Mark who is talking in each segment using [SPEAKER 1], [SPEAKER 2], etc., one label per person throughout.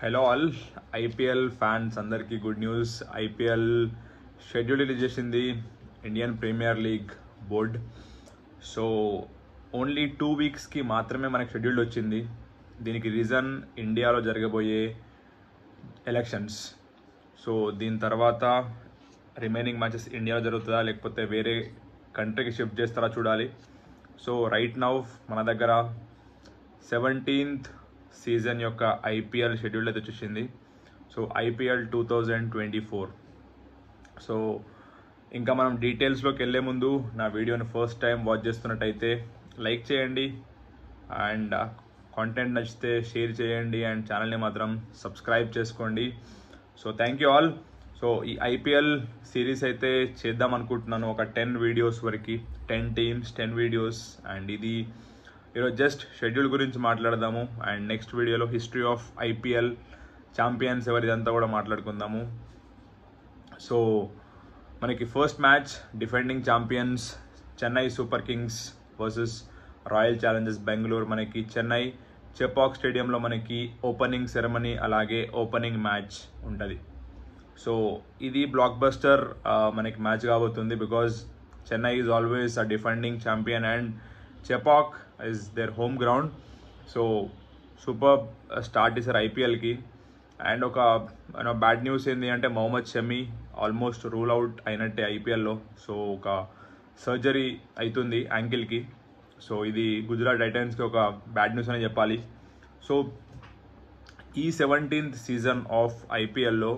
[SPEAKER 1] Hello all IPL fans అందరికీ good news. IPL schedule release చేసింది Indian premier league board. So only 2 వీక్స్కి మాత్రమే మనకి షెడ్యూల్ వచ్చింది. దీనికి రీజన్ ఇండియాలో జరగబోయే ఎలక్షన్స్. సో దీని తర్వాత రిమైనింగ్ మ్యాచెస్ ఇండియాలో జరుగుతుందా లేకపోతే వేరే కంట్రీకి షిఫ్ట్ చేస్తారా చూడాలి. సో రైట్ నౌ మన దగ్గర 17th సీజన్ యొక్క ఐపీఎల్ షెడ్యూల్ అయితే వచ్చేసింది. So IPL 2024. సో ఇంకా మనం డీటెయిల్స్లోకి వెళ్ళే ముందు నా వీడియోని ఫస్ట్ టైం వాచ్ చేస్తున్నట్టయితే లైక్ చేయండి అండ్ కాంటెంట్ నచ్చితే షేర్ చేయండి అండ్ ఛానల్ని మాత్రం సబ్స్క్రైబ్ చేసుకోండి. So thank you all. So ఈ ఐపీఎల్ సిరీస్ అయితే చేద్దాం అనుకుంటున్నాను, ఒక 10 వీడియోస్ వరకు, 10 టీమ్స్ 10 వీడియోస్. అండ్ ఇది ఈరోజు జస్ట్ షెడ్యూల్ గురించి మాట్లాడదాము అండ్ నెక్స్ట్ వీడియోలో హిస్టరీ ఆఫ్ ఐపీఎల్, ఛాంపియన్స్ ఎవరిదంతా కూడా మాట్లాడుకుందాము. సో మనకి first match defending champions Chennai super Kings versus royal Challengers Bengaluru. మనకి చెన్నై చెపాక్ స్టేడియంలో మనకి ఓపెనింగ్ సెరమనీ అలాగే ఓపెనింగ్ మ్యాచ్ ఉంటుంది. సో ఇది బ్లాక్ బస్టర్ మనకి మ్యాచ్ కాబోతుంది because Chennai is always a defending champion and Chepauk is their home ground. So super start చేశారు ఐపీఎల్కి. And ఒక బ్యాడ్ న్యూస్ ఏంటి అంటే Mohammed Shami almost rule out అయినట్టే ఐపీఎల్లో. సో ఒక సర్జరీ అవుతుంది యాంకిల్కి. సో ఇది గుజరాత్ టైటన్స్కి ఒక బ్యాడ్ న్యూస్ అనే చెప్పాలి. సో ఈ 17th సీజన్ ఆఫ్ ఐపీఎల్లో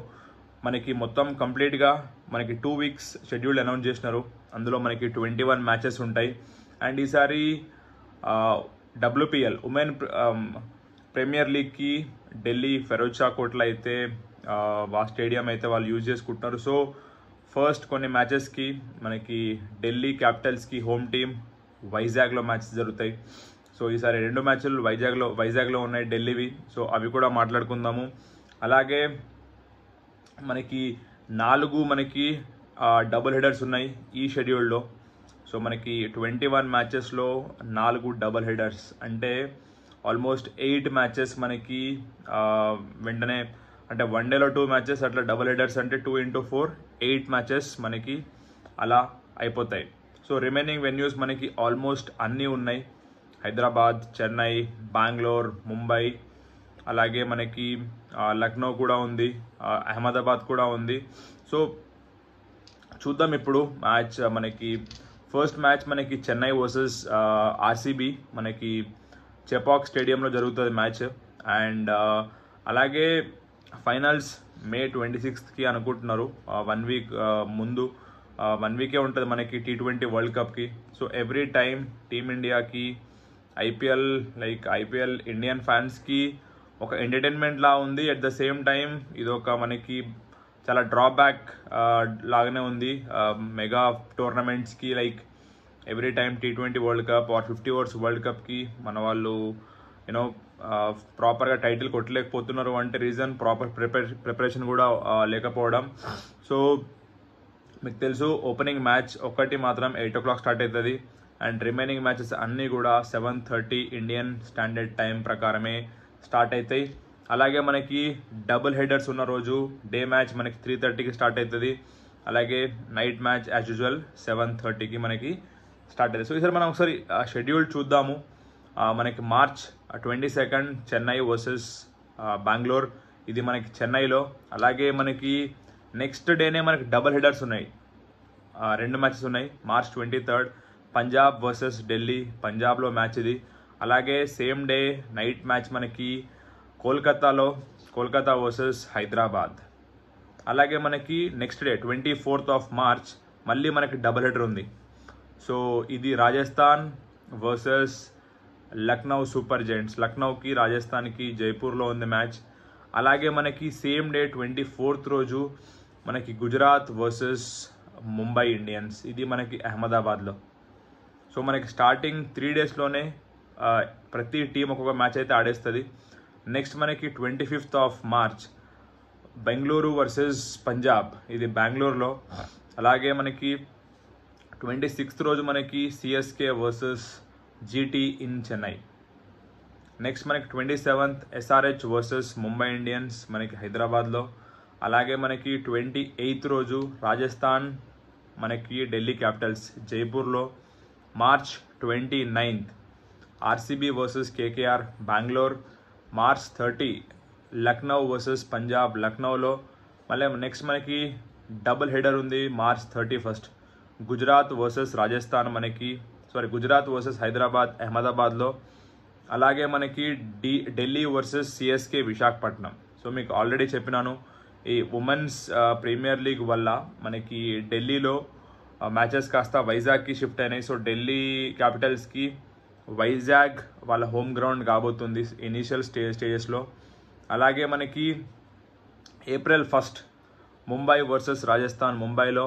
[SPEAKER 1] మనకి మొత్తం కంప్లీట్గా మనకి 2 వీక్స్ షెడ్యూల్ అనౌన్స్ చేసినారు. అందులో మనకి 21 మ్యాచెస్ ఉంటాయి. అండ్ ఈసారి WPL ఉమెన్ ప్రీమియర్ లీగ్కి ఢిల్లీ ఫెరోజ్ షా కోట్లో అయితే ఆ స్టేడియం అయితే వాళ్ళు యూజ్ చేసుకుంటున్నారు. సో ఫస్ట్ కొన్ని మ్యాచెస్కి మనకి ఢిల్లీ క్యాపిటల్స్కి హోమ్ టీమ్ వైజాగ్లో మ్యాచెస్ జరుగుతాయి. సో ఈసారి 2 మ్యాచ్లు వైజాగ్లో ఉన్నాయి ఢిల్లీవి. సో అవి కూడా మాట్లాడుకుందాము. అలాగే మనకి 4 మనకి డబుల్ హెడర్స్ ఉన్నాయి ఈ షెడ్యూల్లో. సో మనకి 21 మ్యాచెస్లో 4 డబుల్ హెడర్స్ అంటే ఆల్మోస్ట్ 8 మ్యాచెస్ మనకి వెంటనే, అంటే వన్డేలో 2 మ్యాచెస్, అట్లా డబుల్ హెడర్స్ అంటే 2 into 4 8 మ్యాచెస్ మనకి అలా అయిపోతాయి. సో రిమైనింగ్ వెన్యూస్ మనకి ఆల్మోస్ట్ అన్నీ ఉన్నాయి. హైదరాబాద్, చెన్నై, బెంగళూరు, ముంబై, అలాగే మనకి లక్నో కూడా ఉంది, అహ్మదాబాద్ కూడా ఉంది. సో చూద్దాం ఇప్పుడు మ్యాచ్. మనకి ఫస్ట్ మ్యాచ్ మనకి చెన్నై వర్సెస్ ఆర్సీబీ మనకి చెపాక్ స్టేడియంలో జరుగుతుంది మ్యాచ్. అండ్ అలాగే ఫైనల్స్ May 26th అనుకుంటున్నారు. 1 వీక్ ముందు, 1 వీకే ఉంటుంది మనకి T20 వరల్డ్ కప్కి. సో ఎవ్రీ టైం టీమిండియాకి ఐపీఎల్ ఇండియన్ ఫ్యాన్స్కి ఒక ఎంటర్టైన్మెంట్ లా ఉంది. అట్ ద సేమ్ టైం ఇది ఒక మనకి చాలా డ్రాబ్యాక్ లాగానే ఉంది. మెగా టోర్నమెంట్స్కి every time T20 world cup or 50 overs world కప్కి మన వాళ్ళు ప్రాపర్గా టైటిల్ కొట్టలేకపోతున్నారు అంటే రీజన్ ప్రాపర్ ప్రిపరేషన్ కూడా లేకపోవడం. సో మీకు తెలుసు ఓపెనింగ్ మ్యాచ్ ఒకటి మాత్రం 8 o'clock స్టార్ట్ అవుతుంది అండ్ రిమైనింగ్ మ్యాచెస్ అన్నీ కూడా 7:30 ఇండియన్ స్టాండర్డ్ టైం ప్రకారమే స్టార్ట్ అవుతాయి. అలాగే మనకి డబుల్ హెడర్స్ ఉన్న రోజు డే మ్యాచ్ మనకి 3:30కి స్టార్ట్ అవుతుంది. అలాగే నైట్ మ్యాచ్ యాజ్ యూజువల్ 7:30కి మనకి స్టార్ట్ అవుతుంది. సో ఈసారి మనం ఒకసారి షెడ్యూల్ చూద్దాము. మనకి March 22 చెన్నై వర్సెస్ బెంగళూరు, ఇది మనకి చెన్నైలో. అలాగే మనకి నెక్స్ట్ డేనే మనకి డబుల్ హెడర్స్ ఉన్నాయి, 2 మ్యాచెస్ ఉన్నాయి. March 23 పంజాబ్ వర్సెస్ ఢిల్లీ, పంజాబ్లో మ్యాచ్ ఇది. అలాగే సేమ్ డే నైట్ మ్యాచ్ మనకి కోల్కతా వర్సెస్ హైదరాబాద్. అలాగే మనకి నెక్స్ట్ డే 24th March మళ్ళీ మనకి డబుల్ హెడర్ ఉంది. సో ఇది Rajasthan versus Lucknow super giants. లక్నోకి రాజస్థాన్కి జైపూర్లో ఉంది మ్యాచ్. అలాగే మనకి సేమ్ డే 24th రోజు మనకి గుజరాత్ వర్సెస్ ముంబై ఇండియన్స్, ఇది మనకి అహ్మదాబాద్లో. సో మనకి స్టార్టింగ్ 3 డేస్లోనే ప్రతి టీం ఒక్కొక్క మ్యాచ్ అయితే ఆడేస్తుంది. నెక్స్ట్ మనకి 25th March Bengaluru versus Punjab, ఇది బెంగళూరులో. అలాగే మనకి 26th రోజు మనకి CSK versus GT in Chennai. Next మనకి 27th SRH versus Mumbai Indians మనకి హైదరాబాద్లో. అలాగే మనకి 28th రోజు రాజస్థాన్ మనకి ఢిల్లీ క్యాపిటల్స్ జైపూర్లో. March 29th RCB versus KKR Bengaluru. March 30 Lucknow versus Punjab లక్నోలో. మళ్ళీ నెక్స్ట్ మనకి డబుల్ హెడర్ ఉంది March 31st Gujarat versus Rajasthan Gujarat versus Hyderabad అహ్మదాబాద్లో. అలాగే మనకి Delhi versus CSK Visakhapatnam. So మీకు ఆల్రెడీ చెప్పినాను, ఈ ఉమెన్స్ ప్రీమియర్ లీగ్ వల్ల మనకి ఢిల్లీలో మ్యాచెస్ కాస్త వైజాగ్కి షిఫ్ట్ అయినాయి. సో ఢిల్లీ క్యాపిటల్స్కి వైజాగ్ వాళ్ళ హోమ్ గ్రౌండ్ కాబోతుంది ఇనీషియల్ స్టేజెస్లో. అలాగే మనకి April 1st Mumbai versus Rajasthan ముంబైలో.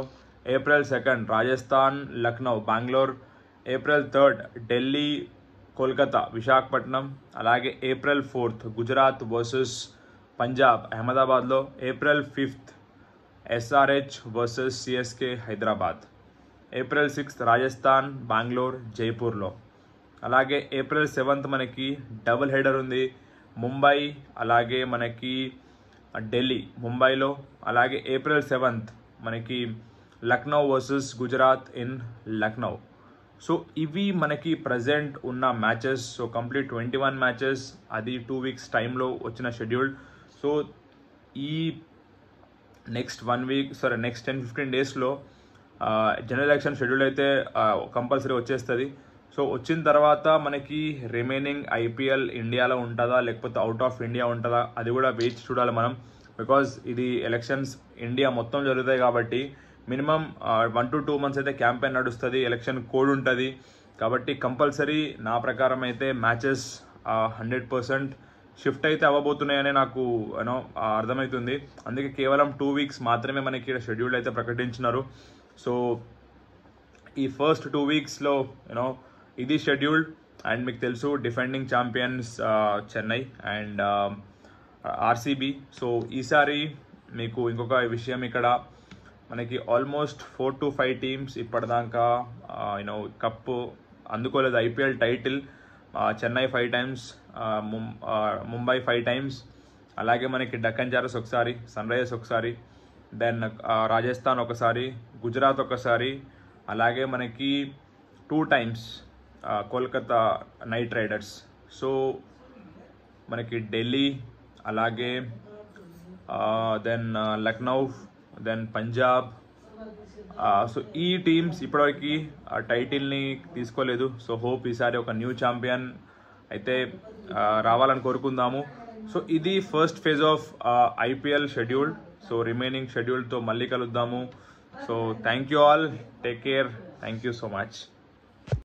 [SPEAKER 1] April 2nd Rajasthan Lucknow Bengaluru. April 3rd Delhi Kolkata Visakhapatnam. అలాగే April 4th Gujarat versus Punjab అహ్మదాబాద్లో. April 5th SRH versus CSK Hyderabad. April 6th Rajasthan Bengaluru జైపూర్లో. అలాగే April 7th మనకి డబుల్ హెడర్ ఉంది ముంబై అలాగే మనకి ఢిల్లీ ముంబైలో. అలాగే April 7th మనకి Lucknow versus Gujarat in Lucknow. So ఇవి మనకి ప్రజెంట్ ఉన్న మ్యాచెస్. సో కంప్లీట్ 21 మ్యాచెస్, అది 2 weeks టైంలో వచ్చిన షెడ్యూల్. సో ఈ నెక్స్ట్ 10-15 డేస్లో జనరల్ ఎలక్షన్ షెడ్యూల్ అయితే కంపల్సరీ వచ్చేస్తుంది. సో వచ్చిన తర్వాత మనకి రిమైనింగ్ IPL ఇండియాలో ఉంటుందా లేకపోతే అవుట్ ఆఫ్ ఇండియా ఉంటుందా అది కూడా వేచి చూడాలి మనం. బికాజ్ ఇది ఎలక్షన్స్ ఇండియా మొత్తం జరుగుతాయి కాబట్టి మినిమం 1 to 2 months అయితే క్యాంపెయిన్ నడుస్తుంది, ఎలక్షన్ కోడ్ ఉంటుంది. కాబట్టి కంపల్సరీ నా ప్రకారం అయితే మ్యాచెస్ 100% షిఫ్ట్ అయితే అవ్వబోతున్నాయని నాకు అర్థమవుతుంది. అందుకే కేవలం 2 weeks మాత్రమే మనకి షెడ్యూల్ అయితే ప్రకటించినారు. సో ఈ ఫస్ట్ 2 weeksలో ఇది షెడ్యూల్. అండ్ మీకు తెలుసు defending champions Chennai and RCB. So ఈసారి మీకు ఇంకొక విషయం, ఇక్కడ మనకి ఆల్మోస్ట్ 4 to 5 టీమ్స్ ఇప్పటిదాకా కప్పు అందుకోలేదు. IPL title Chennai 5 times, Mumbai 5 times, అలాగే మనకి డక్కన్ చార్జర్స్ ఒకసారి, సన్ రైజర్స్ ఒకసారి, దెన్ రాజస్థాన్ ఒకసారి, గుజరాత్ ఒకసారి, అలాగే మనకి 2 times Kolkata knight riders. So మనకి ఢిల్లీ అలాగే then Lucknow then Punjab. So ఈ టీమ్స్ ఇప్పటివరకు టైటిల్ని తీసుకోలేదు. సో హోప్ ఈసారి ఒక న్యూ ఛాంపియన్ అయితే రావాలని కోరుకుందాము. సో ఇది first phase of IPL schedule. So remaining షెడ్యూల్తో మళ్ళీ కలుద్దాము. So thank you all, take care, thank you so much.